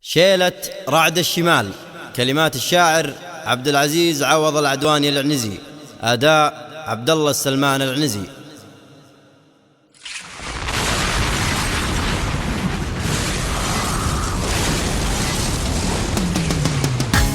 شيلة رعد الشمال. كلمات الشاعر عبد العزيز عوض العدواني العنزي. أداء عبد الله السلمان العنزي.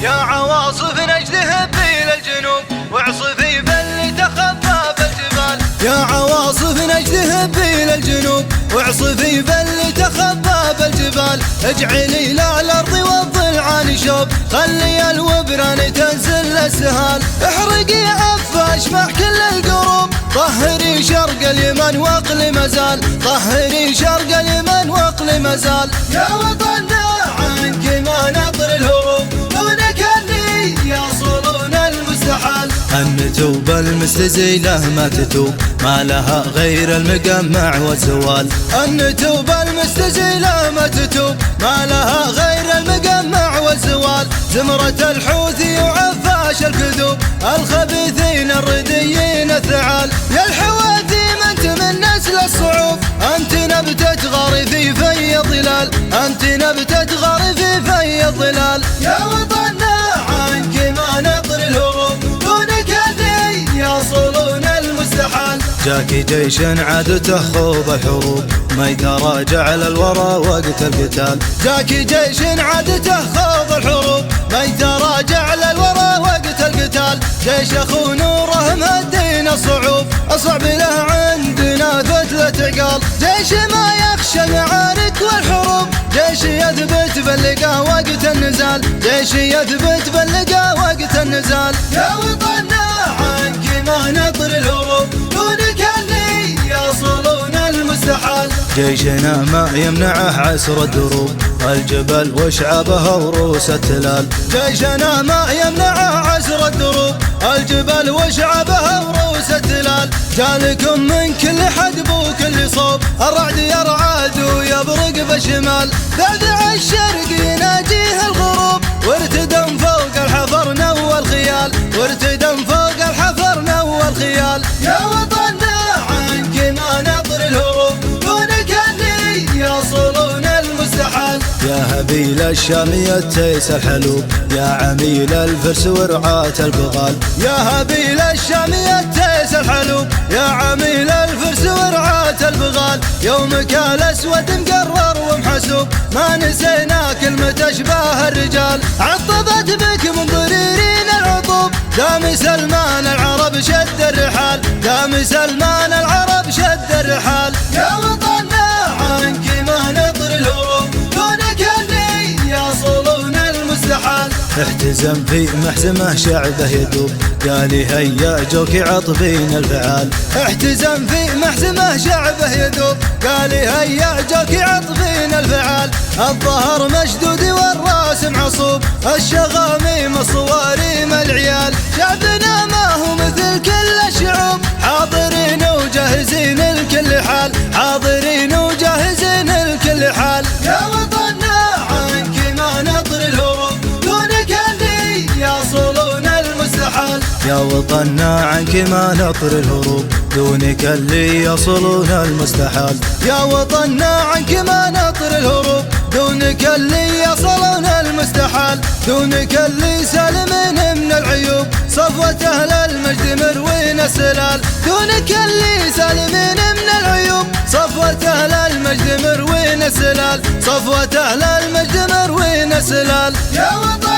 يا عواصف نجده إلى الجنوب واعصفي باللي تخفى بالجبال. يا عواصف نجده إلى الجنوب واعصفي باللي تخفى بالجبال. اجعلي لا الأرض والضلعان شوب، خلي الوبران تنزل السهال. احرقي عفا اشمح كل القروب، طهري شرق اليمن واقل مزال. طهري شرق اليمن واقل مزال. يا وطننا عنك ما نطر الهروب، دونك اللي يصلون المستحال. أن توب المستزيلة ما تتوب، ما لها غير المقمع والزوال. أن توب المستزيلة ما تتوب، ما لها غير المقمع والزوال. زمرة الحوثي وعفاش الكذوب، الخبيثين الرديين الثعال. يا الحواثيم أنت من نسل الصعوب، أنت نبتة غارفي في الظلال. أنت نبتة غارفي في الظلال. يا وطننا عنك ما نطر الهروب، دونك اللي يصلون المستحال. جاك جيش عادته خوض الحروب، ما يتراجع للورى وقت القتال. جاك جيش عادته خوض الحروب، ما يتراجع للورى وقت القتال. جيش اخو نوره مهدينا الصعوب، اصعب له عندنا فتلة عقال. جيش ما يخشى المعارك والحروب، جيش يثبت باللقاء وقت النزال. جيش يثبت باللقاء وقت النزال. يا وطننا عنك ما نطر الهروب، دونك اللي يصلون المستحال. جيشنا ما يمنعه عسر الدروب، الجبل وشعابها وروس التلال. جيشنا ما يمنعه عسر الدروب، الجبل وشعابها وروس التلال. جالكم من كل حدب وكل صوب، الرعد يرعد ويبرق بالشمال. ذعذع الشرق يناجيه الغروب، وارتدم فوق الحفر نوى الخيال. وارتدم فوق الحفر نوى الخيال. يا وطننا عنك ما نطر الهروب، دونك اللي يصلون المستحال. يا هبيل الشامية تيس الحلوب، يا عميل الفرس ورعاة البغال. يا هبيل الشامية تيس الحلوب، يا عميل الفرس ورعاة البغال. يومك الاسود مقرر ومحسوب، ما نسينا كلمة اشباه الرجال. عطبت بك من ضريرين العطوب، دام سلمان العرب شد الرحال. دام سلمان العرب شد الرحال. يا وطننا عنك ما نطر الهروب، دونك اللي يصلون المستحال. احتزم في محزمه شعبه يذوب، قالي هيا جوك عطبين الفعال. احتزم في محزمه شعبه يذوب، قالي هيا جوك عطبين الفعال. الظهر مشدود والراس معصوب، الشغاميم الصواريم العيال. شعبنا ما هو مثل كل الشعوب، حاضرين وجاهزين لكل حال. حاضرين وجاهزين لكل حال. يا وطننا عنك ما نطر الهروب، دونك اللي يصلون المستحال. يا وطننا عنك ما نطر الهروب، دونك اللي يصلون المستحال. يا وطننا عنك ما نطر الهروب، دونك اللي يصلون المستحال. دونك اللي سالمين من العيوب، صفوة أهل المجد مروين السلال. دونك اللي سالمين من العيوب، صفوة أهل المجد مروين السلال. صفوة أهل المجد مروين السلال. يا وطن